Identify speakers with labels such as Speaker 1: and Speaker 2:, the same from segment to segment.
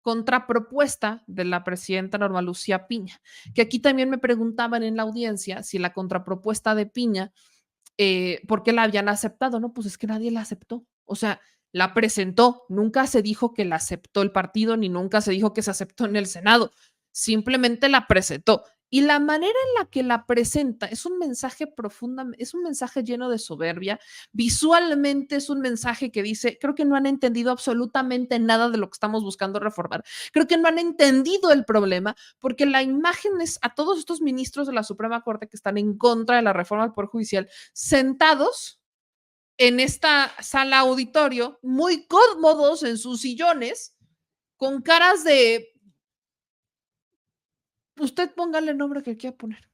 Speaker 1: contrapropuesta de la presidenta Norma Lucía Piña, que aquí también me preguntaban en la audiencia si la contrapropuesta de Piña, ¿por qué la habían aceptado? No, pues es que nadie la aceptó. O sea, la presentó, nunca se dijo que la aceptó el partido, ni nunca se dijo que se aceptó en el Senado, simplemente la presentó. Y la manera en la que la presenta es un mensaje profundo, es un mensaje lleno de soberbia. Visualmente es un mensaje que dice, creo que no han entendido absolutamente nada de lo que estamos buscando reformar. Creo que no han entendido el problema, porque la imagen es a todos estos ministros de la Suprema Corte que están en contra de la reforma del Poder Judicial, sentados en esta sala auditorio, muy cómodos en sus sillones, con caras de, usted póngale el nombre que quiera poner,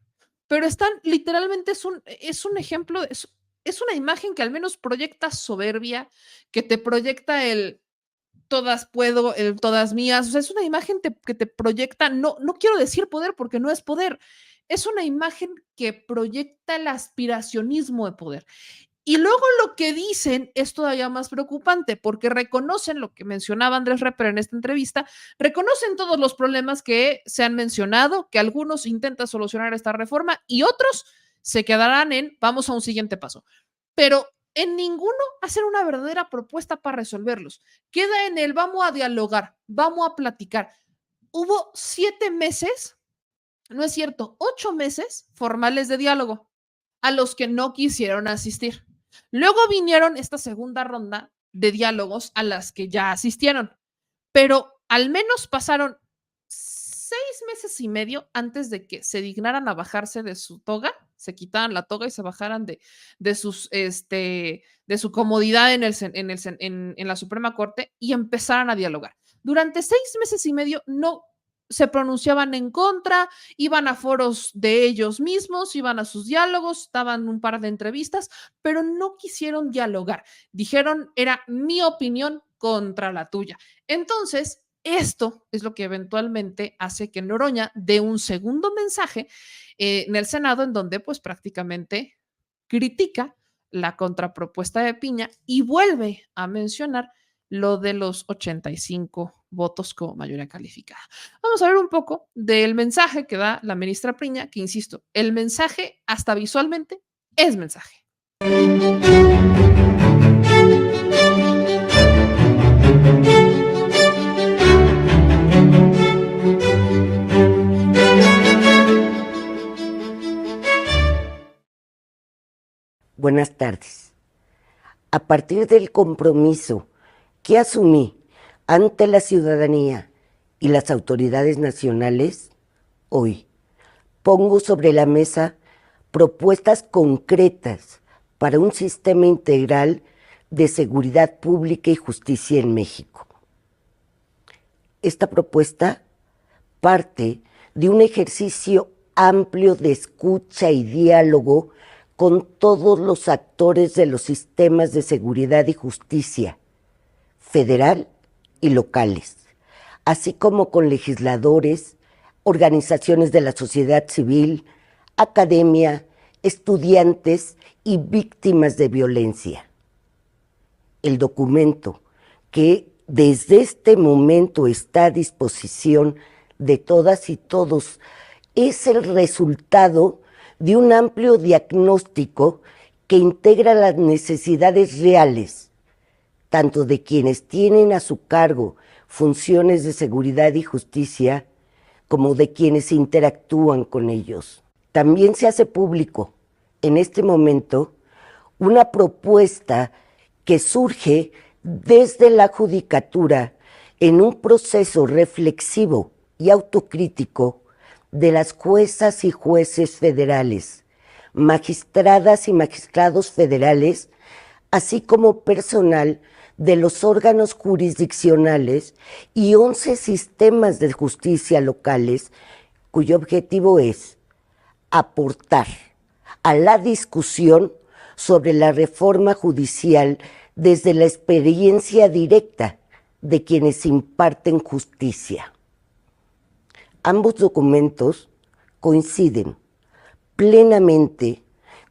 Speaker 1: pero están, literalmente es un ejemplo, es una imagen que al menos proyecta soberbia, que te proyecta el todas puedo, el todas mías, o sea, es una imagen que te proyecta, no quiero decir poder porque no es poder, es una imagen que proyecta el aspiracionismo de poder. Y luego lo que dicen es todavía más preocupante porque reconocen lo que mencionaba Andrés Reper en esta entrevista, reconocen todos los problemas que se han mencionado, que algunos intentan solucionar esta reforma y otros se quedarán en vamos a un siguiente paso. Pero en ninguno hacen una verdadera propuesta para resolverlos. Queda en el vamos a dialogar, vamos a platicar. Hubo 7 meses, no es cierto, 8 meses formales de diálogo a los que no quisieron asistir. Luego vinieron esta segunda ronda de diálogos a las que ya asistieron, pero al menos pasaron 6 meses y medio antes de que se dignaran a bajarse de su toga, se quitaran la toga y se bajaran de su comodidad en la Suprema Corte y empezaran a dialogar. Durante 6 meses y medio no se pronunciaban en contra, iban a foros de ellos mismos, iban a sus diálogos, daban un par de entrevistas, pero no quisieron dialogar. Dijeron, era mi opinión contra la tuya. Entonces, esto es lo que eventualmente hace que Noroña dé un segundo mensaje en el Senado en donde pues prácticamente critica la contrapropuesta de Piña y vuelve a mencionar lo de los 85 votos como mayoría calificada. Vamos a ver un poco del mensaje que da la ministra Piña, que insisto, el mensaje hasta visualmente es mensaje.
Speaker 2: Buenas tardes. A partir del compromiso que asumí ante la ciudadanía y las autoridades nacionales, hoy pongo sobre la mesa propuestas concretas para un sistema integral de seguridad pública y justicia en México. Esta propuesta parte de un ejercicio amplio de escucha y diálogo con todos los actores de los sistemas de seguridad y justicia, federal y locales, así como con legisladores, organizaciones de la sociedad civil, academia, estudiantes y víctimas de violencia. El documento, que desde este momento está a disposición de todas y todos, es el resultado de un amplio diagnóstico que integra las necesidades reales, tanto de quienes tienen a su cargo funciones de seguridad y justicia, como de quienes interactúan con ellos. También se hace público en este momento una propuesta que surge desde la judicatura en un proceso reflexivo y autocrítico de las juezas y jueces federales, magistradas y magistrados federales, así como personal de los órganos jurisdiccionales y 11 sistemas de justicia locales, cuyo objetivo es aportar a la discusión sobre la reforma judicial desde la experiencia directa de quienes imparten justicia. Ambos documentos coinciden plenamente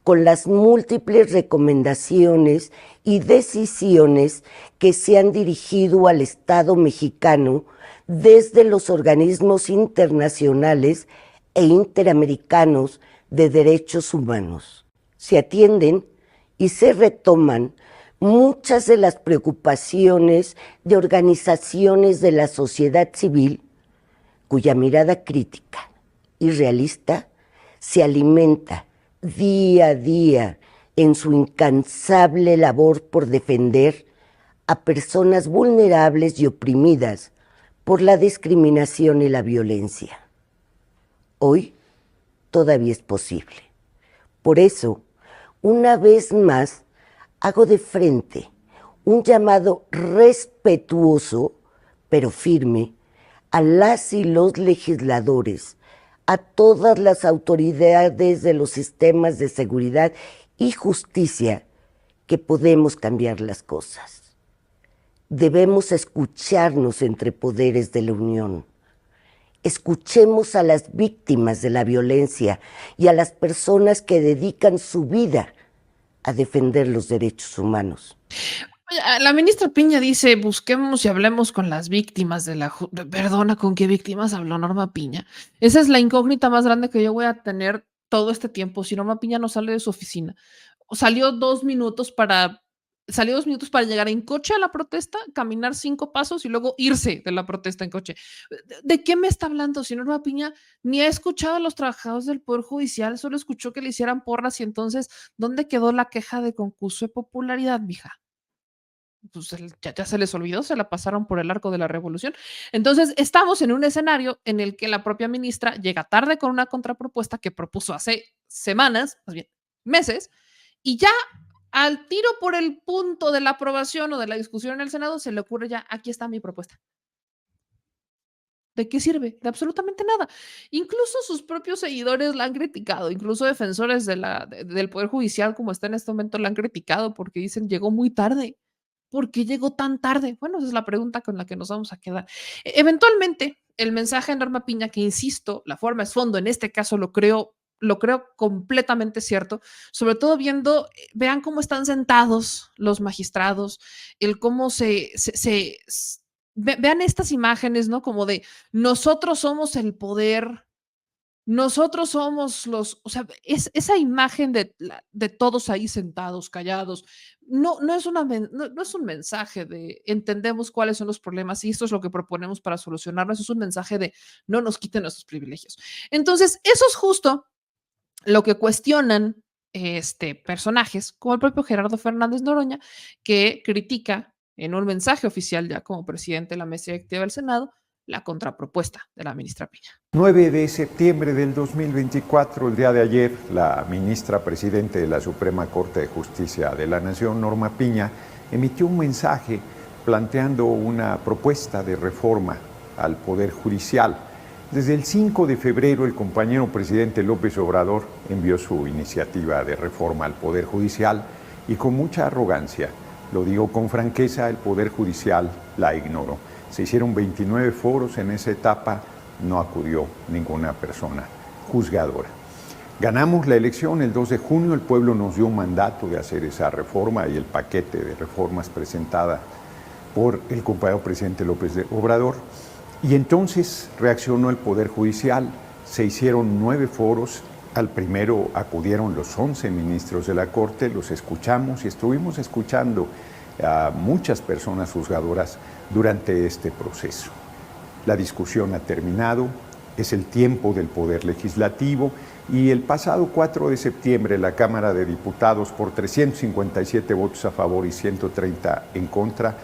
Speaker 2: con las múltiples recomendaciones y decisiones que se han dirigido al Estado mexicano desde los organismos internacionales e interamericanos de derechos humanos. Se atienden y se retoman muchas de las preocupaciones de organizaciones de la sociedad civil cuya mirada crítica y realista se alimenta día a día en su incansable labor por defender a personas vulnerables y oprimidas por la discriminación y la violencia. Hoy todavía es posible. Por eso, una vez más, hago de frente un llamado respetuoso, pero firme, a las y los legisladores, a todas las autoridades de los sistemas de seguridad y justicia, que podemos cambiar las cosas. Debemos escucharnos entre poderes de la Unión. Escuchemos a las víctimas de la violencia y a las personas que dedican su vida a defender los derechos humanos.
Speaker 1: La ministra Piña dice, busquemos y hablemos con las víctimas de la... Perdona, ¿con qué víctimas habló Norma Piña? Esa es la incógnita más grande que yo voy a tener todo este tiempo si Norma Piña no sale de su oficina. Salió 2 minutos para llegar en coche a la protesta, caminar 5 pasos y luego irse de la protesta en coche. ¿De qué me está hablando? Si Norma Piña ni ha escuchado a los trabajadores del Poder Judicial, solo escuchó que le hicieran porras y entonces, ¿dónde quedó la queja de concurso de popularidad, mija? Pues ya se les olvidó, se la pasaron por el arco de la revolución. Entonces, estamos en un escenario en el que la propia ministra llega tarde con una contrapropuesta que propuso hace semanas, más bien meses, y ya al tiro por el punto de la aprobación o de la discusión en el Senado, se le ocurre ya, aquí está mi propuesta. ¿De qué sirve? De absolutamente nada. Incluso sus propios seguidores la han criticado, incluso defensores del Poder Judicial, como está en este momento, la han criticado porque dicen, llegó muy tarde. ¿Por qué llegó tan tarde? Bueno, esa es la pregunta con la que nos vamos a quedar. Eventualmente, el mensaje de Norma Piña, que insisto, la forma es fondo, en este caso lo creo completamente cierto, sobre todo viendo, vean cómo están sentados los magistrados, el cómo vean estas imágenes, ¿no? Como de nosotros somos el poder, nosotros somos o sea, esa imagen de todos ahí sentados, callados, no es no es un mensaje de entendemos cuáles son los problemas y esto es lo que proponemos para solucionarlos, es un mensaje de no nos quiten nuestros privilegios. Entonces, eso es justo lo que cuestionan personajes como el propio Gerardo Fernández Noroña, que critica en un mensaje oficial ya como presidente de la mesa directiva del Senado la contrapropuesta de la ministra Piña.
Speaker 3: 9 de septiembre del 2024, el día de ayer, la ministra presidente de la Suprema Corte de Justicia de la Nación, Norma Piña, emitió un mensaje planteando una propuesta de reforma al Poder Judicial. Desde el 5 de febrero, el compañero presidente López Obrador envió su iniciativa de reforma al Poder Judicial y con mucha arrogancia, lo digo con franqueza, el Poder Judicial la ignoró. Se hicieron 29 foros en esa etapa, no acudió ninguna persona juzgadora. Ganamos la elección el 2 de junio, el pueblo nos dio un mandato de hacer esa reforma y el paquete de reformas presentada por el compañero presidente López Obrador. Y entonces reaccionó el Poder Judicial, se hicieron 9 foros, al primero acudieron los 11 ministros de la Corte, los escuchamos y estuvimos escuchando a muchas personas juzgadoras durante este proceso. La discusión ha terminado, es el tiempo del Poder Legislativo y el pasado 4 de septiembre la Cámara de Diputados, por 357 votos a favor y 130 en contra,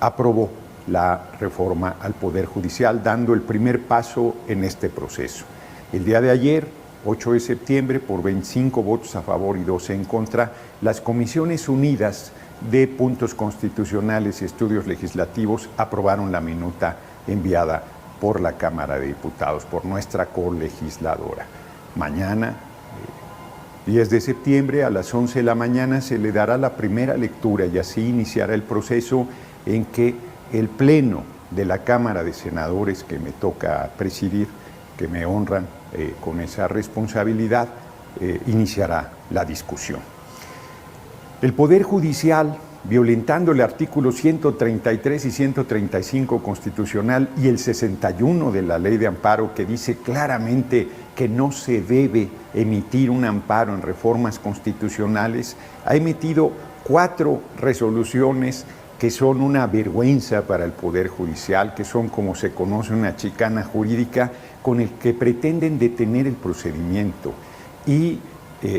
Speaker 3: aprobó la reforma al Poder Judicial, dando el primer paso en este proceso. El día de ayer, 8 de septiembre, por 25 votos a favor y 12 en contra, las Comisiones Unidas de Puntos Constitucionales y Estudios Legislativos aprobaron la minuta enviada por la Cámara de Diputados, por nuestra colegisladora. Mañana, 10 de septiembre, a las 11 de la mañana, se le dará la primera lectura y así iniciará el proceso en que el Pleno de la Cámara de Senadores, que me toca presidir, que me honran con esa responsabilidad, iniciará la discusión. El Poder Judicial, violentando el artículo 133 y 135 constitucional y el 61 de la Ley de Amparo, que dice claramente que no se debe emitir un amparo en reformas constitucionales, ha emitido 4 resoluciones que son una vergüenza para el Poder Judicial, que son, como se conoce, una chicana jurídica con el que pretenden detener el procedimiento y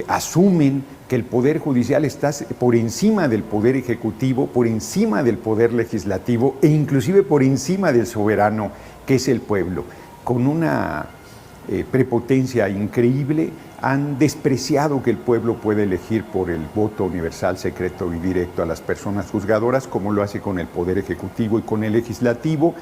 Speaker 3: asumen que el Poder Judicial está por encima del Poder Ejecutivo, por encima del Poder Legislativo e inclusive por encima del soberano, que es el pueblo. Con una prepotencia increíble han despreciado que el pueblo puede elegir por el voto universal, secreto y directo a las personas juzgadoras, como lo hace con el Poder Ejecutivo y con el Legislativo,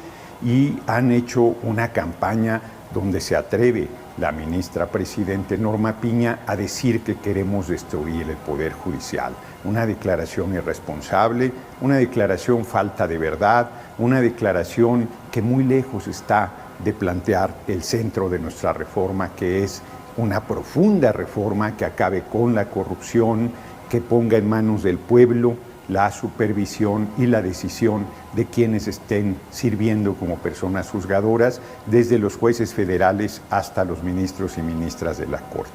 Speaker 3: y han hecho una campaña donde se atreve la ministra presidente Norma Piña a decir que queremos destruir el Poder Judicial. Una declaración irresponsable, una declaración falta de verdad, una declaración que muy lejos está de plantear el centro de nuestra reforma, que es una profunda reforma que acabe con la corrupción, que ponga en manos del pueblo la supervisión y la decisión de quienes estén sirviendo como personas juzgadoras, desde los jueces federales hasta los ministros y ministras de la Corte.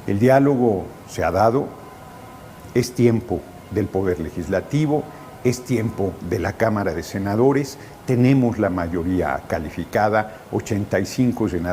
Speaker 3: El diálogo se ha dado, es tiempo del Poder Legislativo, es tiempo de la Cámara de Senadores, tenemos la mayoría calificada, 85 senadores.